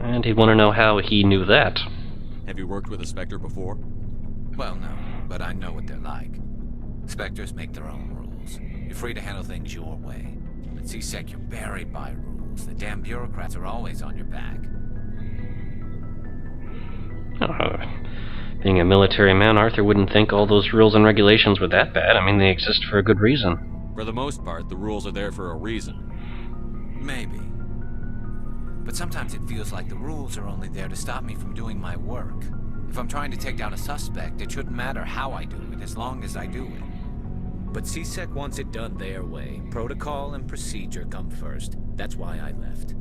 And he'd want to know how he knew that. Have you worked with a Spectre before? Well, no, but I know what they're like. Spectres make their own rules. You're free to handle things your way. At C-Sec, you're buried by rules. The damn bureaucrats are always on your back. Being a military man, Arthur wouldn't think all those rules and regulations were that bad. I mean, they exist for a good reason. For the most part, the rules are there for a reason. Maybe. But sometimes it feels like the rules are only there to stop me from doing my work. If I'm trying to take down a suspect, it shouldn't matter how I do it, as long as I do it. But C-Sec wants it done their way. Protocol and procedure come first. That's why I left.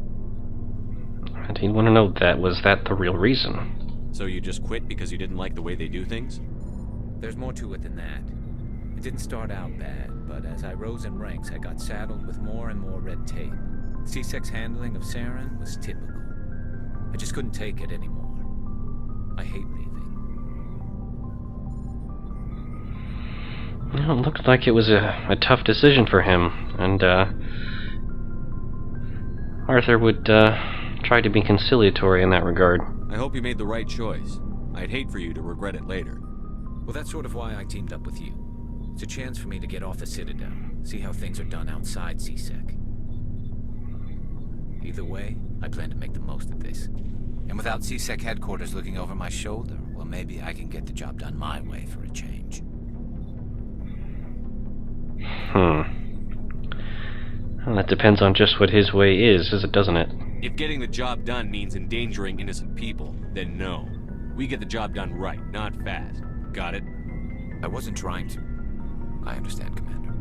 And he'd want to know was that the real reason? So you just quit because you didn't like the way they do things? There's more to it than that. It didn't start out bad, but as I rose in ranks, I got saddled with more and more red tape. C-Sec's handling of Saren was typical. I just couldn't take it anymore. I hate leaving. Well, it looked like it was a tough decision for him, and Arthur would try to be conciliatory in that regard. I hope you made the right choice. I'd hate for you to regret it later. Well, that's sort of why I teamed up with you. It's a chance for me to get off the Citadel, see how things are done outside C-Sec. Either way, I plan to make the most of this. And without C-Sec headquarters looking over my shoulder, well, maybe I can get the job done my way for a change. Well, that depends on just what his way is, doesn't it? If getting the job done means endangering innocent people, then no. We get the job done right, not fast. Got it? I wasn't trying to. I understand, Commander.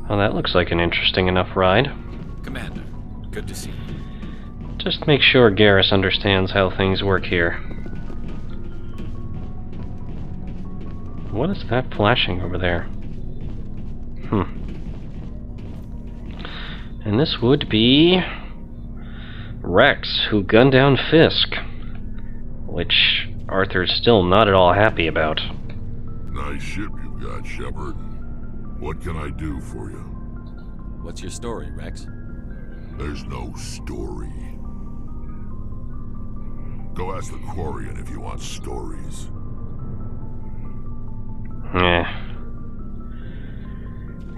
Well, that looks like an interesting enough ride. Commander, good to see you. Just make sure Garrus understands how things work here. What is that flashing over there? And this would be Wrex, who gunned down Fisk, which Arthur's still not at all happy about. Nice ship you've got, Shepard. What can I do for you? What's your story, Wrex? There's no story. Go ask the Quarian if you want stories.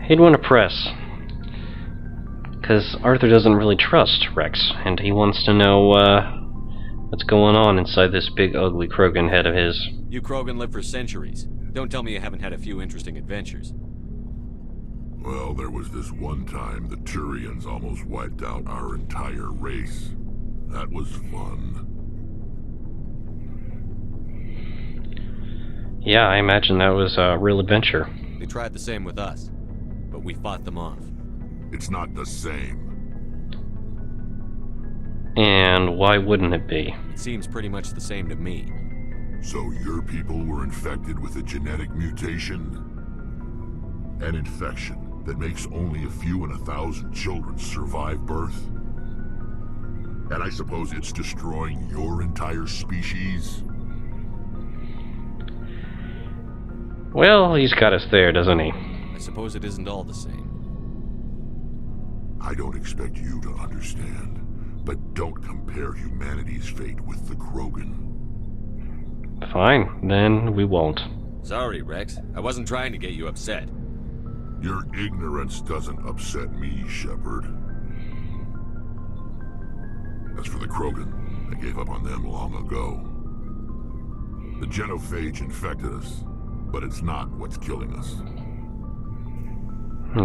He'd want to press, because Arthur doesn't really trust Wrex, and he wants to know what's going on inside this big ugly Krogan head of his. You Krogan live for centuries. Don't tell me you haven't had a few interesting adventures. Well, there was this one time the Turians almost wiped out our entire race. That was fun. Yeah, I imagine that was a real adventure. They tried the same with us, but we fought them off. It's not the same. And why wouldn't it be? It seems pretty much the same to me. So your people were infected with a genetic mutation? An infection that makes only a few in 1,000 children survive birth? And I suppose it's destroying your entire species? Well, he's got us there, doesn't he? I suppose it isn't all the same. I don't expect you to understand, but don't compare humanity's fate with the Krogan. Fine, then we won't. Sorry, Wrex. I wasn't trying to get you upset. Your ignorance doesn't upset me, Shepard. As for the Krogan, I gave up on them long ago. The genophage infected us, but it's not what's killing us.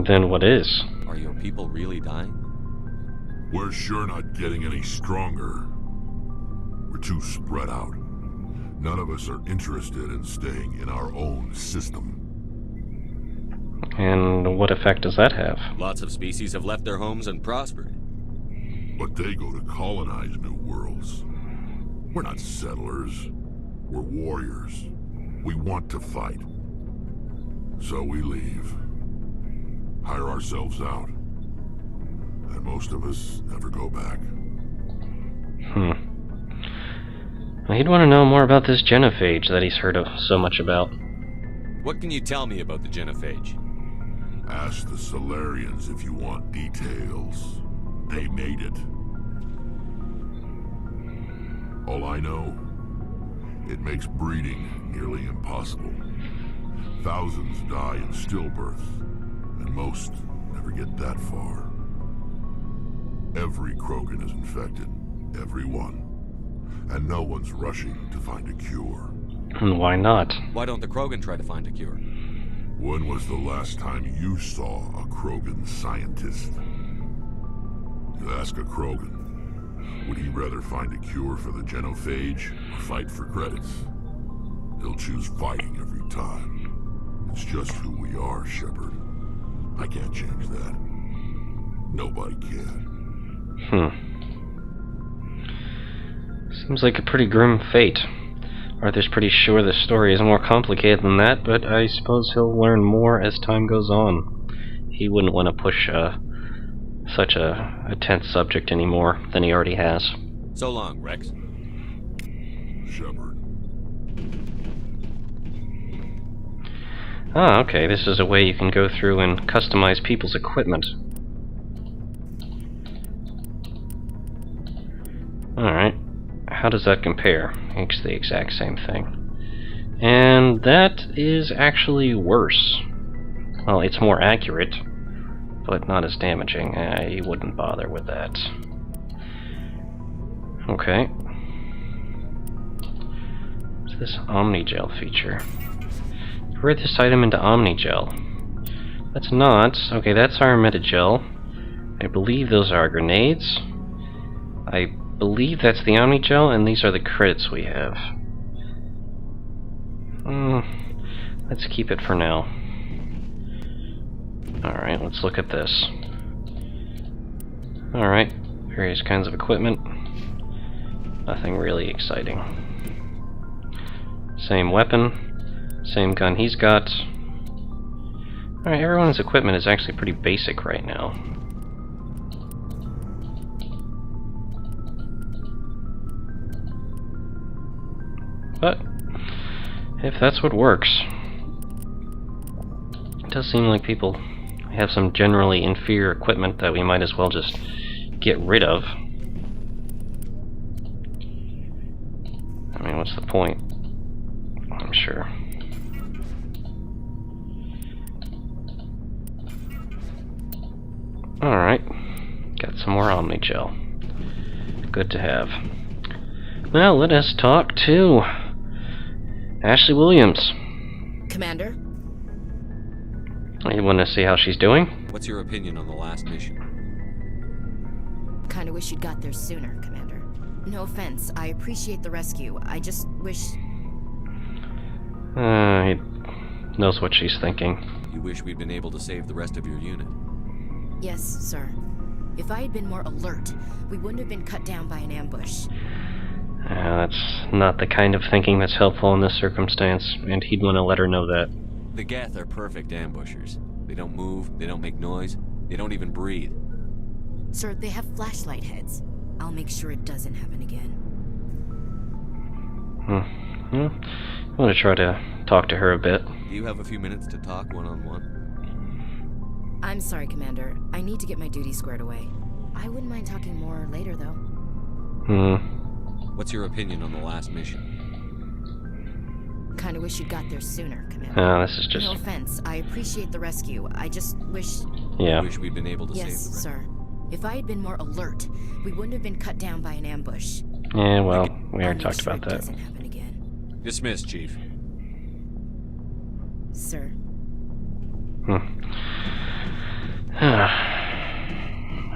Then what is? Are your people really dying? We're sure not getting any stronger. We're too spread out. None of us are interested in staying in our own system. And what effect does that have? Lots of species have left their homes and prospered. But they go to colonize new worlds. We're not settlers. We're warriors. We want to fight. So we leave. Hire ourselves out. And most of us never go back. Well, he'd want to know more about this genophage that he's heard of so much about. What can you tell me about the genophage? Ask the Solarians if you want details. They made it. All I know, it makes breeding nearly impossible. Thousands die in stillbirth, and most never get that far. Every Krogan is infected. Every one. And no one's rushing to find a cure. And why not? Why don't the Krogan try to find a cure? When was the last time you saw a Krogan scientist? You ask a Krogan, would he rather find a cure for the genophage or fight for credits? He'll choose fighting every time. It's just who we are, Shepard. I can't change that. Nobody can. Seems like a pretty grim fate. Arthur's pretty sure the story is more complicated than that, but I suppose he'll learn more as time goes on. He wouldn't want to push such a tense subject any more than he already has. So long, Wrex. Shepard. Ah, okay, this is a way you can go through and customize people's equipment. Alright, how does that compare? It's the exact same thing. And that is actually worse. Well, it's more accurate, but not as damaging. I wouldn't bother with that. Okay. What's this Omnigel feature? Convert this item into Omnigel. That's not. Okay, that's our Metagel. I believe those are our grenades. I believe that's the Omnigel, and these are the credits we have. Let's keep it for now. Alright, let's look at this. Alright, various kinds of equipment. Nothing really exciting. Same weapon, same gun he's got. Alright, everyone's equipment is actually pretty basic right now. But if that's what works, it does seem like people have some generally inferior equipment that we might as well just get rid of. I mean, what's the point? I'm sure. Alright, got some more Omnigel. Good to have. Now let us talk to Ashley Williams. Commander? You want to see how she's doing? What's your opinion on the last mission? Kinda wish you'd got there sooner, Commander. No offense, I appreciate the rescue. I just wish... He knows what she's thinking. You wish we'd been able to save the rest of your unit? Yes, sir. If I had been more alert, we wouldn't have been cut down by an ambush. That's not the kind of thinking that's helpful in this circumstance, and he'd want to let her know that. The Geth are perfect ambushers. They don't move, they don't make noise, they don't even breathe. Sir, they have flashlight heads. I'll make sure it doesn't happen again. I want to try to talk to her a bit. Do you have a few minutes to talk one-on-one? I'm sorry, Commander. I need to get my duty squared away. I wouldn't mind talking more later, though. What's your opinion on the last mission? Kinda wish you'd got there sooner, Commander. This is just... No offense, I appreciate the rescue. I just wish... Yeah. I wish we'd been able to Yes, save the sir. If I had been more alert, we wouldn't have been cut down by an ambush. Yeah, well, we I'll already make talked sure about it that. doesn't happen again. Dismissed, Chief. Sir.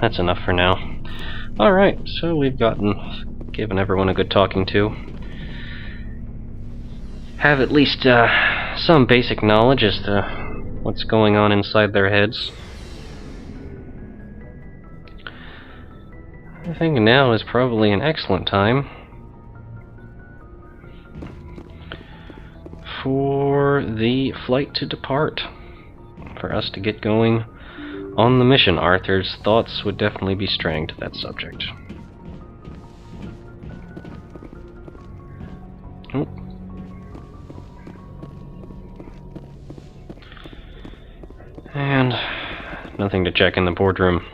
That's enough for now. Alright, so we've given everyone a good talking to. Have at least some basic knowledge as to what's going on inside their heads. I think now is probably an excellent time for the flight to depart. For us to get going on the mission. Arthur's thoughts would definitely be straying to that subject. Oh. And Nothing to check in the boardroom.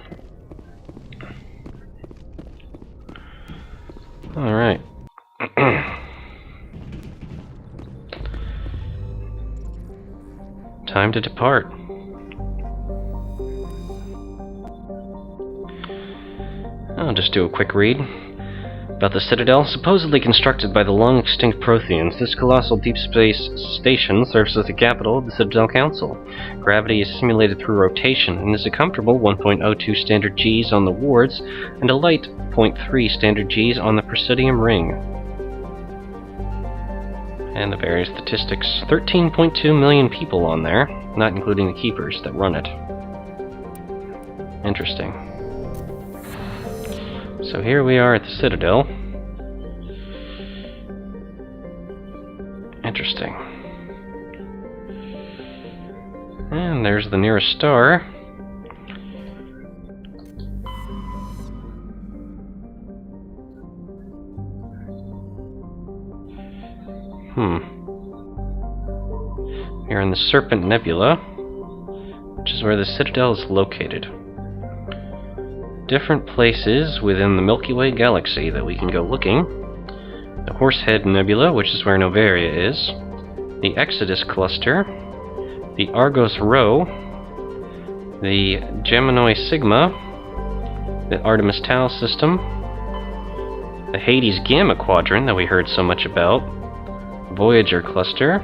Alright. Time to depart. I'll just do a quick read. About the Citadel, supposedly constructed by the long-extinct Protheans, this colossal deep space station serves as the capital of the Citadel Council. Gravity is simulated through rotation and is a comfortable 1.02 standard Gs on the wards and a light 0.3 standard Gs on the Presidium ring. And the various statistics. 13.2 million people on there, not including the keepers that run it. Interesting. So here we are at the Citadel. Interesting. And there's the nearest star. We're in the Serpent Nebula, which is where the Citadel is located. Different places within the Milky Way galaxy that we can go looking. The Horsehead Nebula, which is where Novaria is. The Exodus Cluster. The Argos Rho. The Gemini Sigma. The Artemis Tau system. The Hades Gamma Quadrant that we heard so much about. Voyager Cluster.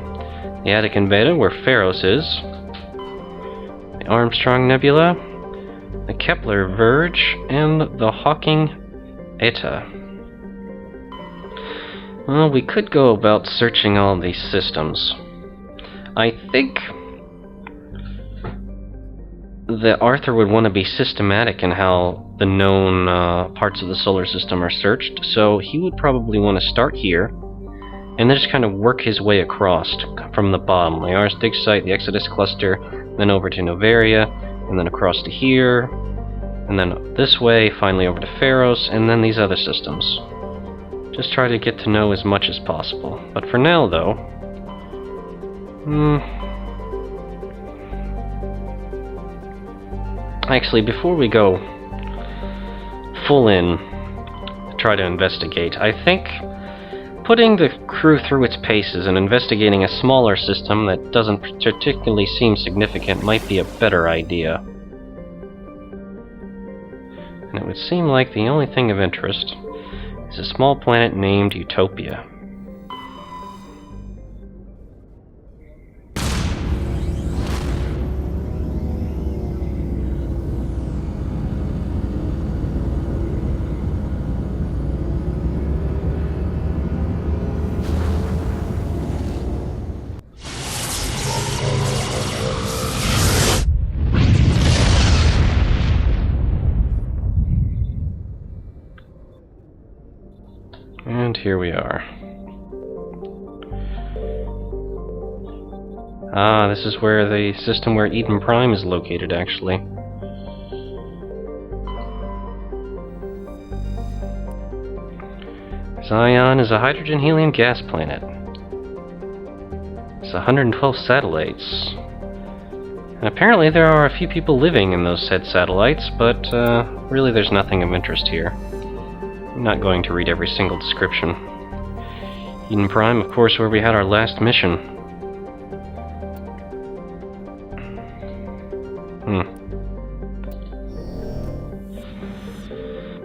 The Attican Beta, where Pharos is. The Armstrong Nebula. The Kepler Verge, and the Hawking Eta. Well, we could go about searching all these systems. I think that Arthur would want to be systematic in how the known parts of the solar system are searched, so he would probably want to start here, and then just kind of work his way across from the bottom. Liara's dig site, the Exodus Cluster, then over to Novaria, and then across to here, and then this way, finally over to Pharos, and then these other systems. Just try to get to know as much as possible. But for now, though... Actually, before we go full in, try to investigate, I think putting the crew through its paces and investigating a smaller system that doesn't particularly seem significant might be a better idea. And it would seem like the only thing of interest is a small planet named Utopia. And here we are. Ah, this is where the system where Eden Prime is located, actually. Zion is a hydrogen-helium gas planet. It's 112 satellites. And apparently there are a few people living in those said satellites, but really there's nothing of interest here. I'm not going to read every single description. Eden Prime, of course, where we had our last mission.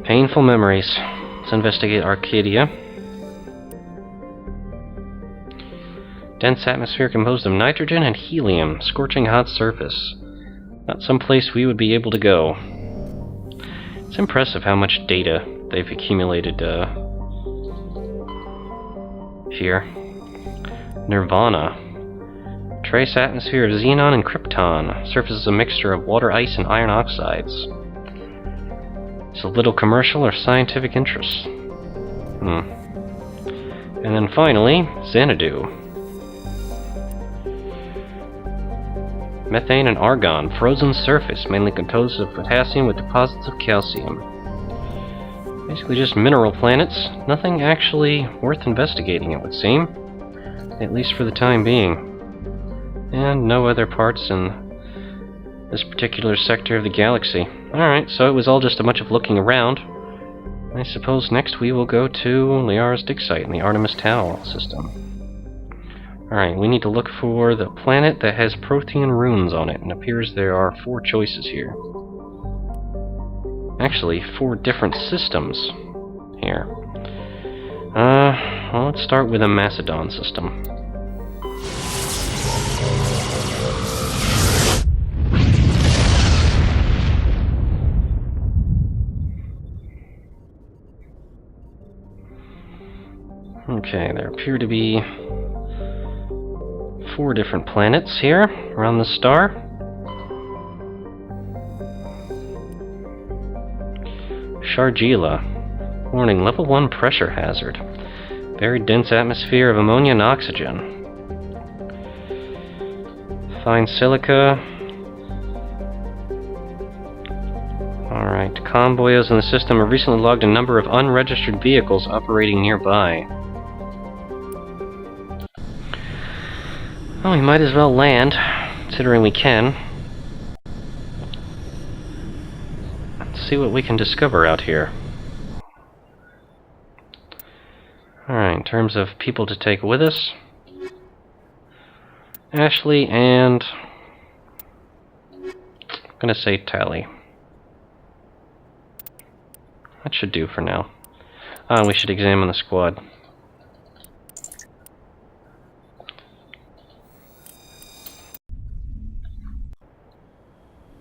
Painful memories. Let's investigate Arcadia. Dense atmosphere composed of nitrogen and helium. Scorching hot surface. Not some place we would be able to go. It's impressive how much data they've accumulated here. Nirvana. Trace atmosphere of xenon and krypton. Surface is a mixture of water, ice, and iron oxides. So little commercial or scientific interest. And then finally, Xanadu. Methane and argon. Frozen surface, mainly composed of potassium with deposits of calcium. Basically just mineral planets. Nothing actually worth investigating, it would seem. At least for the time being. And no other parts in this particular sector of the galaxy. Alright, so it was all just a bunch of looking around. I suppose next we will go to Liara's dig site in the Artemis Tau system. Alright, we need to look for the planet that has Prothean runes on it, and it appears there are 4 choices here. Actually, 4 different systems here. Well, let's start with a Macedon system. Okay, there appear to be 4 different planets here around the star. Shargila. Warning, level 1 pressure hazard. Very dense atmosphere of ammonia and oxygen. Fine silica. Alright, convoyers in the system have recently logged a number of unregistered vehicles operating nearby. Well, we might as well land, considering we can. Let's see what we can discover out here. Alright, in terms of people to take with us, Ashley and... I'm gonna say Tally. That should do for now. We should examine the squad.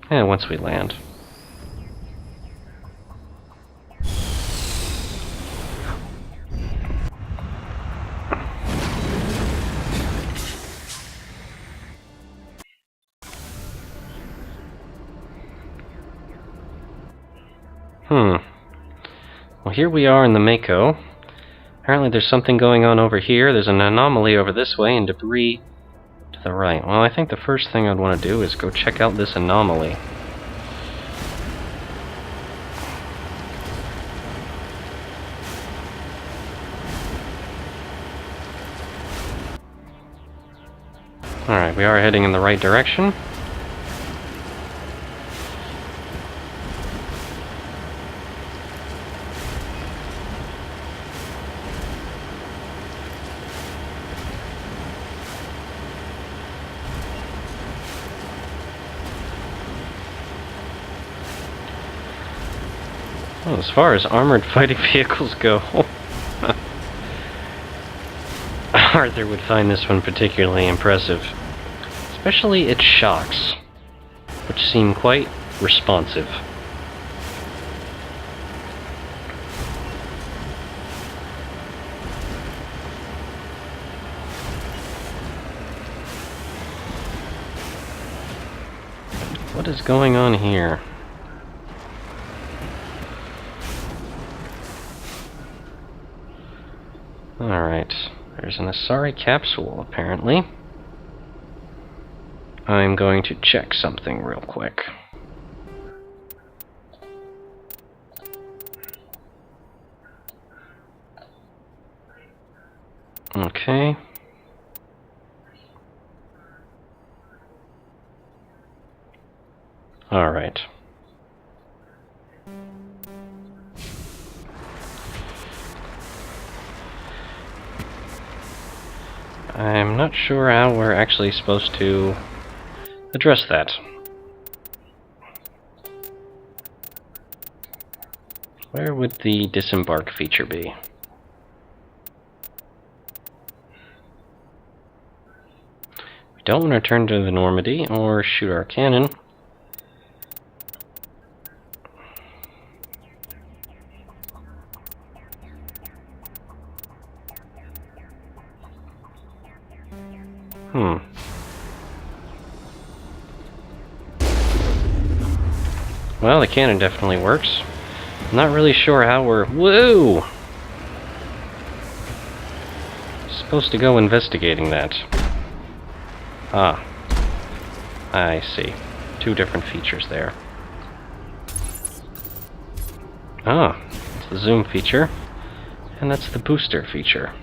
And once we land. Well, here we are in the Mako. Apparently there's something going on over here. There's an anomaly over this way and debris to the right. Well, I think the first thing I'd want to do is go check out this anomaly. Alright, we are heading in the right direction. Well, as far as armored fighting vehicles go, Arthur would find this one particularly impressive. Especially its shocks, which seem quite responsive. What is going on here? Alright, there's an Asari capsule, apparently. I'm going to check something real quick. Okay. Alright. I'm not sure how we're actually supposed to address that. Where would the disembark feature be? We don't want to return to the Normandy or shoot our cannon. Well, the cannon definitely works. I'm not really sure how we're... Whoa! Supposed to go investigating that. Ah. I see. 2 different features there. Ah. It's the zoom feature. And that's the booster feature.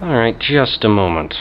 Alright, just a moment.